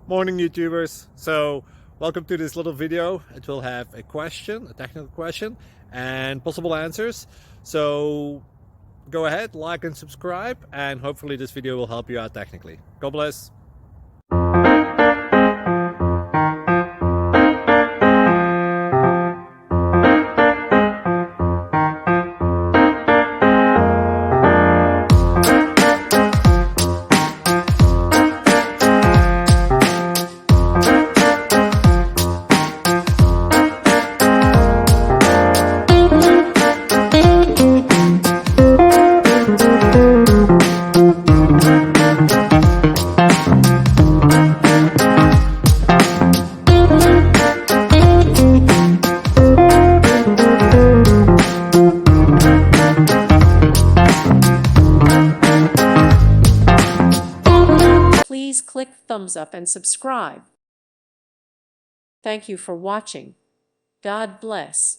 Morning YouTubers. So welcome to this little video. It will have a question, a technical question, and possible answers. So go ahead, like and subscribe, and hopefully this video will help you out technically. God bless. Please click thumbs up and subscribe. Thank you for watching. God bless.